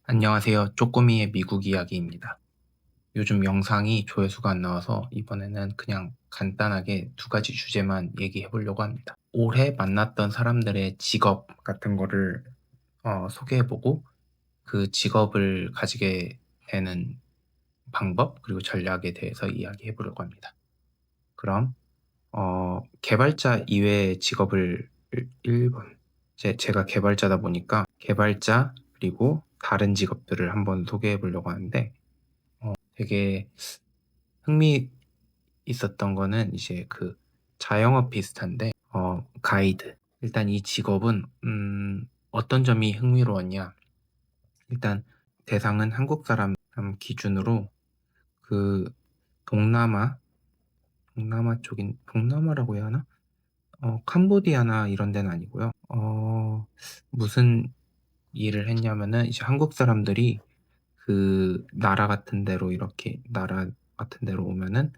안녕하세요. 쪼꼬미의 미국 이야기입니다. 요즘 영상이 조회수가 안 나와서 이번에는 그냥 간단하게 두 가지 주제만 얘기해 보려고 합니다. 올해 만났던 사람들의 직업 같은 거를 소개해 보고 그 직업을 가지게 되는 방법 그리고 전략에 대해서 이야기해 보려고 합니다. 그럼 개발자 이외의 직업을 1번 제가 개발자다 보니까 개발자 그리고 다른 직업들을 한번 소개해 보려고 하는데 되게 흥미 있었던 거는 이제 그 자영업 비슷한데 가이드. 일단 이 직업은 어떤 점이 흥미로웠냐. 일단 대상은 한국 사람 기준으로 그 동남아 쪽인 동남아라고 해야 하나? 캄보디아나 이런 데는 아니고요. 무슨 일을 했냐면은 이제 한국 사람들이 그 나라 같은 데로 오면은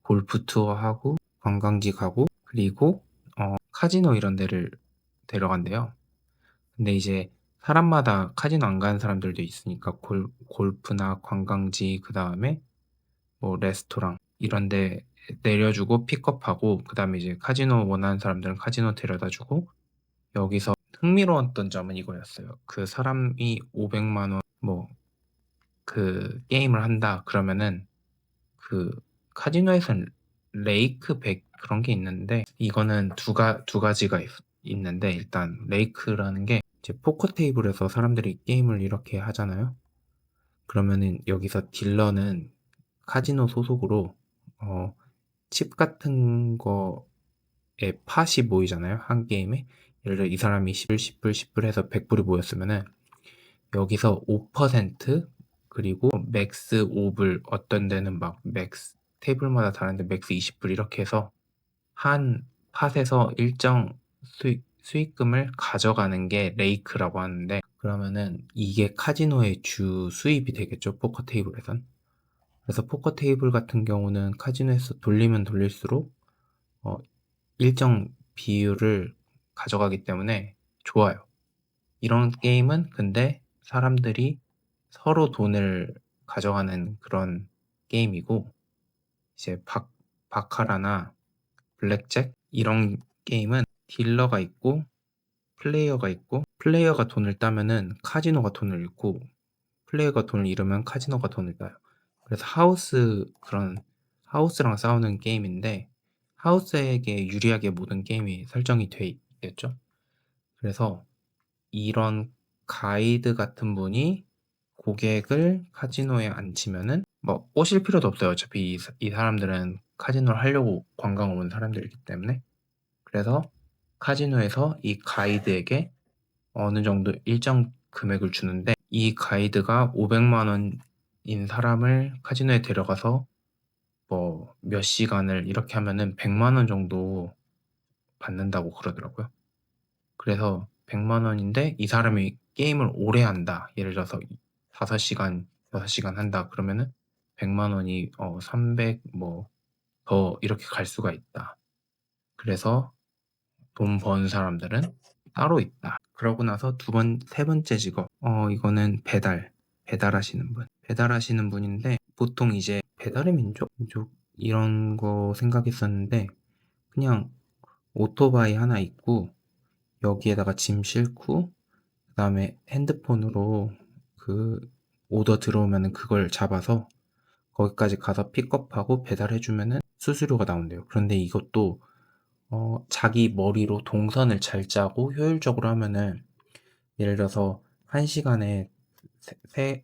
골프 투어하고 관광지 가고 그리고 카지노 이런 데를 데려간대요. 근데 이제 사람마다 카지노 안 가는 사람들도 있으니까 골프나 관광지 그다음에 뭐 레스토랑 이런 데 내려주고 픽업하고 그다음에 이제 카지노 원하는 사람들은 카지노 데려다 주고 여기서 흥미로웠던 점은 이거였어요. 그 사람이 500만 원 뭐 그 게임을 한다 그러면은 그 카지노에선 레이크 백 그런 게 있는데 이거는 두 가지가 있는데 일단 레이크라는 게 이제 포커 테이블에서 사람들이 게임을 이렇게 하잖아요. 그러면은 여기서 딜러는 카지노 소속으로 어 칩 같은 거에 팟이 모이잖아요, 한 게임에. 예를 들어 이 사람이 10불, 10불 해서 100불이 모였으면은 여기서 5% 그리고 맥스 5불 어떤 데는 막 맥스 테이블마다 다른데 맥스 20불 이렇게 해서 한 팟에서 일정 수익금을 가져가는 게 레이크라고 하는데 그러면은 이게 카지노의 주 수입이 되겠죠, 포커 테이블에선. 그래서 포커 테이블 같은 경우는 카지노에서 돌리면 돌릴수록 어 일정 비율을 가져가기 때문에 좋아요. 이런 게임은 근데 사람들이 서로 돈을 가져가는 그런 게임이고 이제 바카라나 블랙잭 이런 게임은 딜러가 있고 플레이어가 돈을 따면은 카지노가 돈을 잃고 플레이어가 돈을 잃으면 카지노가 돈을 따요. 그래서 그런 하우스랑 싸우는 게임인데 하우스에게 유리하게 모든 게임이 설정이 돼 있겠죠. 그래서 이런 가이드 같은 분이 고객을 카지노에 앉히면은 뭐 꼬실 필요도 없어요. 어차피 이 사람들은 카지노를 하려고 관광 온 사람들이기 때문에. 그래서 카지노에서 이 가이드에게 어느 정도 일정 금액을 주는데 이 가이드가 500만 원인 사람을 카지노에 데려가서 뭐 몇 시간을 이렇게 하면은 100만 원 정도 받는다고 그러더라고요. 그래서 100만 원인데 이 사람이 게임을 오래 한다. 예를 들어서 5시간, 6시간 한다. 그러면은 100만 원이 300 뭐 더 이렇게 갈 수가 있다. 그래서 돈 버는 사람들은 따로 있다. 그러고 나서 세 번째 직업. 이거는 배달하시는 분. 배달하시는 분인데 보통 이제 배달의 민족 이런 거 생각했었는데 그냥 오토바이 하나 있고 여기에다가 짐 싣고 그다음에 핸드폰으로 그 오더 들어오면은 그걸 잡아서 거기까지 가서 픽업하고 배달해 주면은 수수료가 나온대요. 그런데 이것도 자기 머리로 동선을 잘 짜고 효율적으로 하면은 예를 들어서 1시간에 세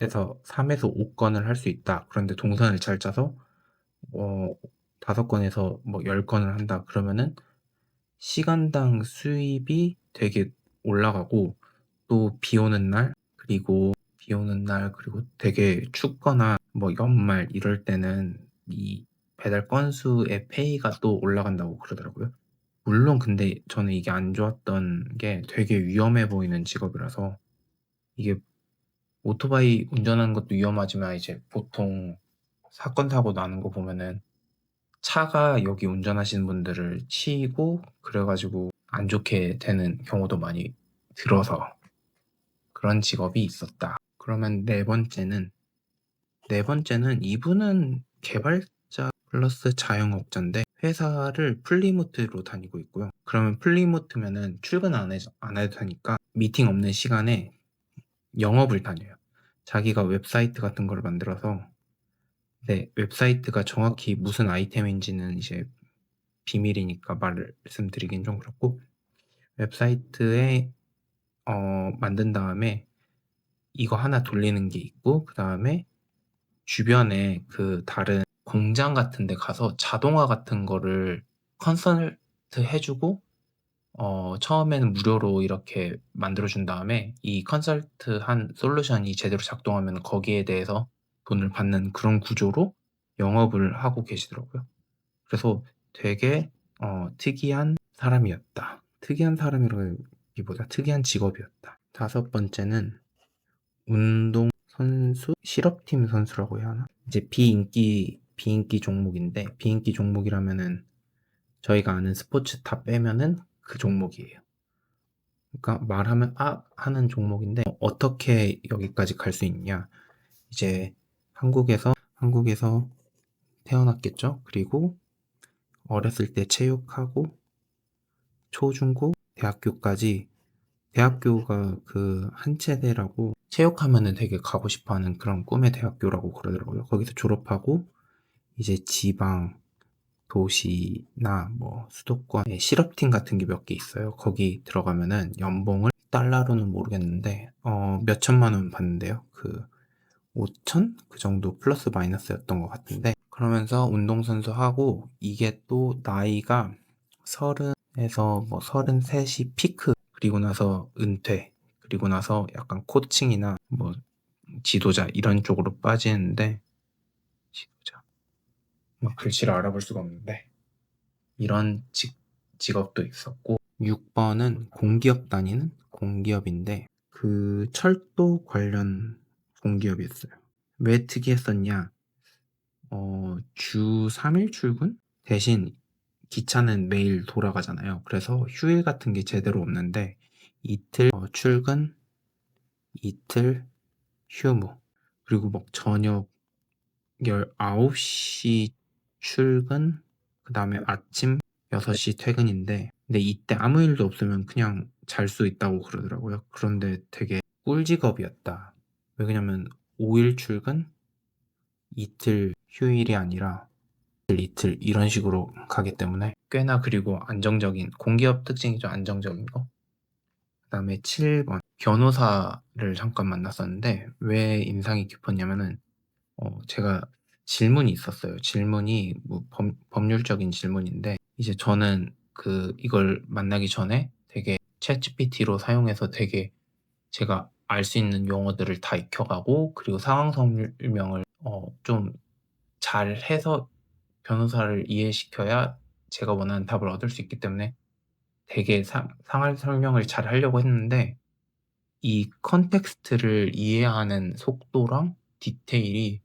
에서 3에서 5건을 할 수 있다. 그런데 동선을 잘 짜서 어 5건에서 뭐 10건을 한다. 그러면은 시간당 수입이 되게 올라가고 또 비 오는 날 그리고 되게 춥거나 뭐 연말 이럴 때는 이 배달 건수의 페이가 또 올라간다고 그러더라고요. 물론 근데 저는 이게 안 좋았던 게 되게 위험해 보이는 직업이라서 이게 오토바이 운전하는 것도 위험하지만 이제 보통 사건 사고 나는 거 보면은 차가 여기 운전하시는 분들을 치이고 그래 가지고 안 좋게 되는 경우도 많이 들어서 그런 직업이 있었다. 그러면 네 번째는 이분은 개발자 플러스 자영업자인데 회사를 플리무트로 다니고 있고요. 그러면 플리무트면은 출근 안 해도 되니까 미팅 없는 시간에 영업을 다녀요. 자기가 웹사이트 같은 걸 만들어서 웹사이트가 정확히 무슨 아이템인지는 이제 비밀이니까 말씀드리긴 좀 그렇고 웹사이트에 만든 다음에 이거 하나 돌리는 게 있고 그다음에 주변에 그 다른 공장 같은 데 가서 자동화 같은 거를 컨설트 해 주고 처음에는 무료로 이렇게 만들어 준 다음에 이 컨설트한 솔루션이 제대로 작동하면 거기에 대해서 돈을 받는 그런 구조로 영업을 하고 계시더라고요. 그래서 되게 특이한 사람이었다. 특이한 사람이라기보다 특이한 직업이었다. 다섯 번째는 운동선수? 실업팀 선수라고 해야 하나? 이제 비인기 종목인데 비인기 종목이라면은 저희가 아는 스포츠 다 빼면은 그 종목이에요. 그러니까 말하면 하는 종목인데 어떻게 여기까지 갈 수 있냐? 이제 한국에서 태어났겠죠? 그리고 어렸을 때 체육하고 초중고 대학교까지 대학교가 그 한체대라고 체육하면은 되게 가고 싶어하는 그런 꿈의 대학교라고 그러더라고요. 거기서 졸업하고 이제 지방 도시나 뭐 수도권에 실업팀 같은 게 몇 개 있어요. 거기 들어가면은 연봉을 달러로는 모르겠는데 몇 천만 원 받는데요. 그 5천? 그 정도 플러스 마이너스였던 것 같은데 그러면서 운동선수 하고 이게 또 나이가 30에서 뭐 33이 피크 그리고 나서 은퇴 그리고 나서 약간 코칭이나 뭐 지도자 이런 쪽으로 빠지는데 지도자 막 글씨를 알아볼 수가 없는데 이런 직업도 있었고 6번은 공기업 다니는 공기업인데 그 철도 관련 공기업이었어요. 왜 특이했었냐? 주 3일 출근? 대신 기차는 매일 돌아가잖아요. 그래서 휴일 같은 게 제대로 없는데 이틀 출근, 이틀 휴무. 그리고 막 저녁 19시 출근, 그 다음에 아침 6시 퇴근인데 근데 이때 아무 일도 없으면 그냥 잘 수 있다고 그러더라고요. 그런데 되게 꿀직업이었다. 왜냐면 5일 출근, 이틀 휴일이 아니라 이틀 이런 식으로 가기 때문에 꽤나 그리고 안정적인 공기업 특징이죠. 안정적인 거. 그다음에 7번 변호사를 잠깐 만났었는데 왜 인상이 깊었냐면은 제가 질문이 있었어요. 질문이 뭐 법률적인 질문인데 이제 저는 이걸 만나기 전에 되게 챗GPT로 사용해서 되게 제가 알 수 있는 용어들을 다 익혀가고 그리고 상황 설명을 좀 잘해서 변호사를 이해시켜야 제가 원하는 답을 얻을 수 있기 때문에 되게 상황 설명을 잘 하려고 했는데 이 컨텍스트를 이해하는 속도랑 디테일이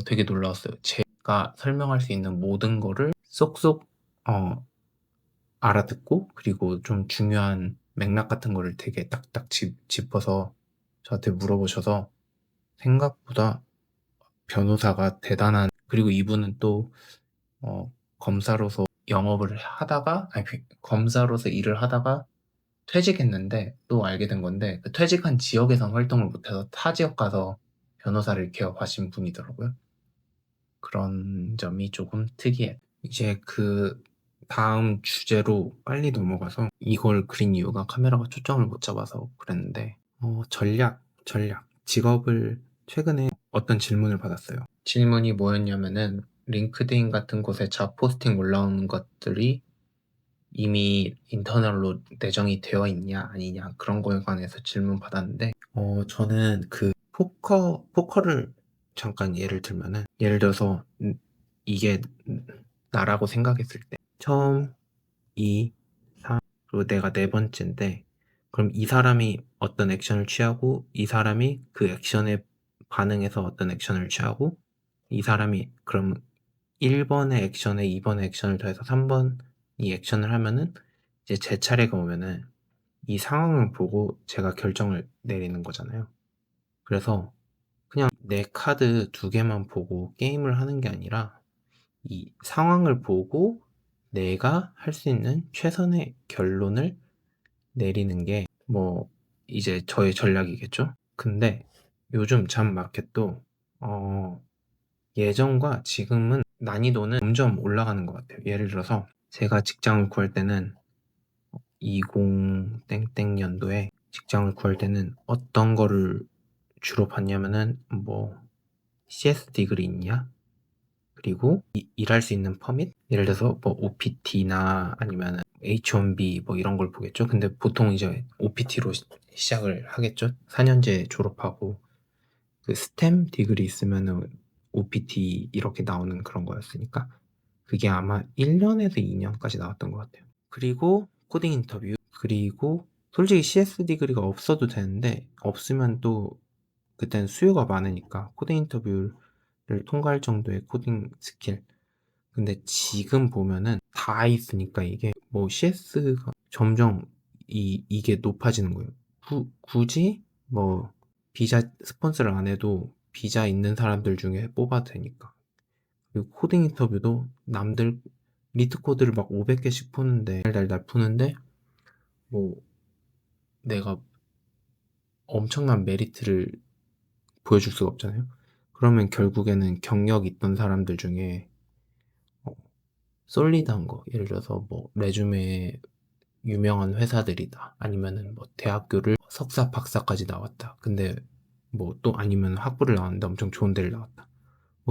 되게 놀라웠어요. 제가 설명할 수 있는 모든 거를 쏙쏙 알아듣고 그리고 좀 중요한 맥락 같은 거를 되게 딱딱 짚어서 저한테 물어보셔서 생각보다 변호사가 대단한 그리고 이분은 또 검사로서 영업을 하다가 검사로서 일을 하다가 퇴직했는데 또 알게 된 건데 그 퇴직한 지역에선 활동을 못해서 타 지역 가서 변호사를 개업하신 분이더라고요. 그런 점이 조금 특이해. 이제 그 다음 주제로 빨리 넘어가서 이걸 그린 이유가 카메라가 초점을 못 잡아서 그랬는데 전략. 직업을 최근에 어떤 질문을 받았어요. 질문이 뭐였냐면은 링크드인 같은 곳에 잡 포스팅 올라오는 것들이 이미 인터널로 내정이 되어 있냐 아니냐 그런 거에 관해서 질문 받았는데 저는 그 포커를 잠깐 예를 들면은 예를 들어서 이게 나라고 생각했을 때 처음 2, 3 그리고 내가 네 번째인데 그럼 이 사람이 어떤 액션을 취하고 이 사람이 그 액션에 반응해서 어떤 액션을 취하고 이 사람이 그럼 1번의 액션에 2번의 액션을 더해서 3번이 액션을 하면은 이제 제 차례가 오면은 이 상황을 보고 제가 결정을 내리는 거잖아요. 그래서 그냥 내 카드 2개만 보고 게임을 하는 게 아니라 이 상황을 보고 내가 할 수 있는 최선의 결론을 내리는 게 이제 저의 전략이겠죠. 근데 요즘 잡 마켓도 예전과 지금은 난이도는 점점 올라가는 것 같아요. 예를 들어서 제가 직장을 구할 때는 20 땡땡 년도에 직장을 구할 때는 어떤 거를 주로 봤냐면은 CS 디그리 있냐? 그리고 일할 수 있는 퍼밋? 예를 들어서 OPT나 아니면은 H1B 이런 걸 보겠죠. 근데 보통 이제 OPT로 시작을 하겠죠. 4년제 졸업하고 그 스템 디그리 있으면은 OPT 이렇게 나오는 그런 거였으니까 그게 아마 1년에서 2년까지 나왔던 것 같아요. 그리고 코딩 인터뷰, 그리고 솔직히 CS 디그리가 없어도 되는데 없으면 또 그때는 수요가 많으니까 코딩 인터뷰를 통과할 정도의 코딩 스킬. 근데 지금 보면은 다 있으니까 이게 CS가 점점 이게 높아지는 거예요. 굳이 비자 스폰서를 안 해도 비자 있는 사람들 중에 뽑아도 되니까. 그리고 코딩 인터뷰도 남들 리트 코드를 막 500개씩 푸는데 달달달 푸는데 내가 엄청난 메리트를 보여줄 수가 없잖아요. 그러면 결국에는 경력 있던 사람들 중에 솔리드한 거, 예를 들어서 레주메에 유명한 회사들이다, 아니면은 대학교를 석사 박사까지 나왔다, 근데 또 아니면 학부를 나왔는데 엄청 좋은 데를 나왔다,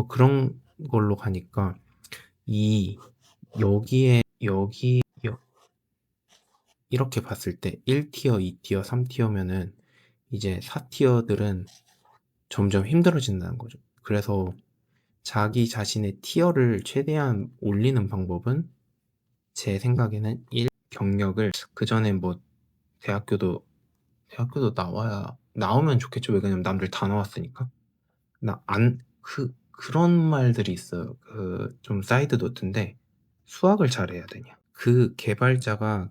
그런 걸로 가니까 이 여기 이렇게 봤을 때 1티어, 2티어, 3티어면은 이제 4티어들은 점점 힘들어진다는 거죠. 그래서 자기 자신의 티어를 최대한 올리는 방법은 제 생각에는 경력을 그전에 대학교도 나오면 좋겠죠. 왜냐면 남들 다 나왔으니까. 그런 말들이 있어요. 좀 사이드 노트인데, 수학을 잘해야 되냐? 그 개발자가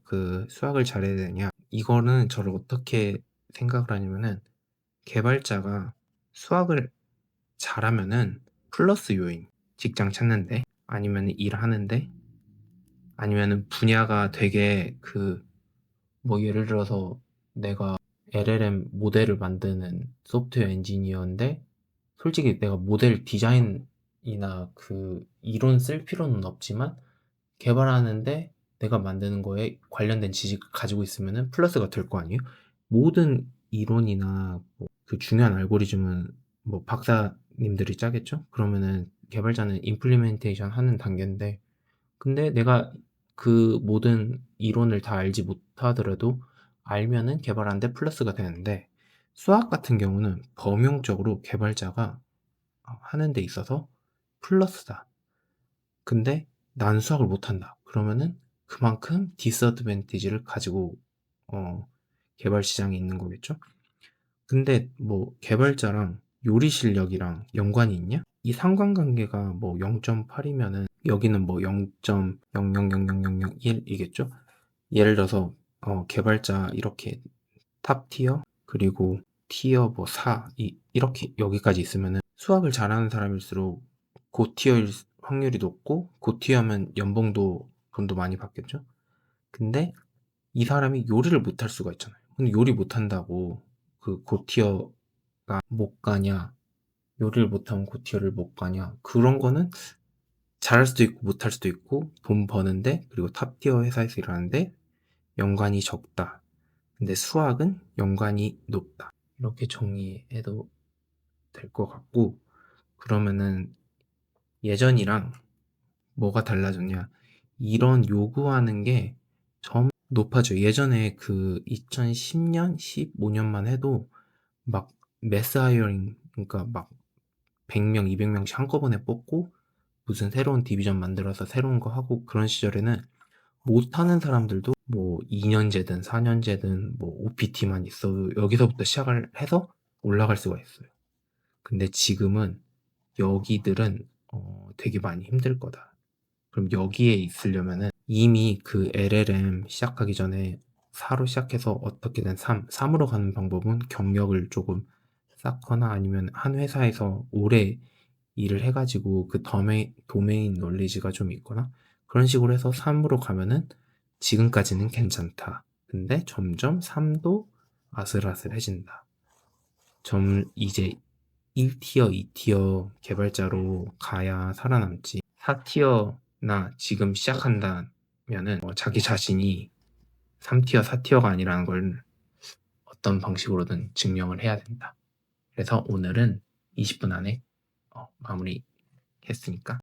그 수학을 잘해야 되냐? 이거는 저를 어떻게 생각을 하냐면은, 개발자가 수학을 잘하면은 플러스 요인, 직장 찾는데, 아니면 일하는데, 아니면은 분야가 되게 예를 들어서 내가 LLM 모델을 만드는 소프트웨어 엔지니어인데, 솔직히 내가 모델 디자인이나 이론 쓸 필요는 없지만 개발하는데 내가 만드는 거에 관련된 지식을 가지고 있으면은 플러스가 될 거 아니에요? 모든 이론이나 그 중요한 알고리즘은 박사님들이 짜겠죠? 그러면은 개발자는 임플리멘테이션 하는 단계인데, 근데 내가 그 모든 이론을 다 알지 못하더라도 알면은 개발하는데 플러스가 되는데, 수학 같은 경우는 범용적으로 개발자가 하는 데 있어서 플러스다. 근데 난 수학을 못한다. 그러면은 그만큼 디스어드밴티지를 가지고 개발 시장에 있는 거겠죠. 근데 개발자랑 요리 실력이랑 연관이 있냐? 이 상관관계가 0.8이면은 여기는 0.000001이겠죠? 예를 들어서 개발자 이렇게 탑 티어, 그리고 티어 4, 이렇게 여기까지 있으면은 수학을 잘하는 사람일수록 고티어일 확률이 높고, 고티어면 연봉도 돈도 많이 받겠죠? 근데 이 사람이 요리를 못할 수가 있잖아요. 근데 요리 못한다고 그 고티어가 못 가냐? 요리를 못하면 고티어를 못 가냐? 그런 거는 잘할 수도 있고 못할 수도 있고, 돈 버는데, 그리고 탑티어 회사에서 일하는데 연관이 적다. 근데 수학은 연관이 높다. 이렇게 정리해도 될 것 같고, 그러면은 예전이랑 뭐가 달라졌냐? 이런 요구하는 게 점 높아져. 예전에 2010년, 15년만 해도 매스 하이어링, 그러니까 100명, 200명씩 한꺼번에 뽑고 무슨 새로운 디비전 만들어서 새로운 거 하고, 그런 시절에는 못하는 사람들도 2년제든 4년제든 OPT만 있어도 여기서부터 시작을 해서 올라갈 수가 있어요. 근데 지금은 여기들은 되게 많이 힘들 거다. 그럼 여기에 있으려면은 이미 LLM 시작하기 전에 4로 시작해서 어떻게든 3으로 가는 방법은 경력을 조금 쌓거나 아니면 한 회사에서 오래 일을 해 가지고 그 도메인 놀리지가 좀 있거나 그런 식으로 해서 3으로 가면은 지금까지는 괜찮다. 근데 점점 3도 아슬아슬해진다. 이제 1 티어, 2 티어 개발자로 가야 살아남지. 4 티어나 지금 시작한다면은 자기 자신이 3 티어, 4 티어가 아니라는 걸 어떤 방식으로든 증명을 해야 된다. 그래서 오늘은 20분 안에 마무리했으니까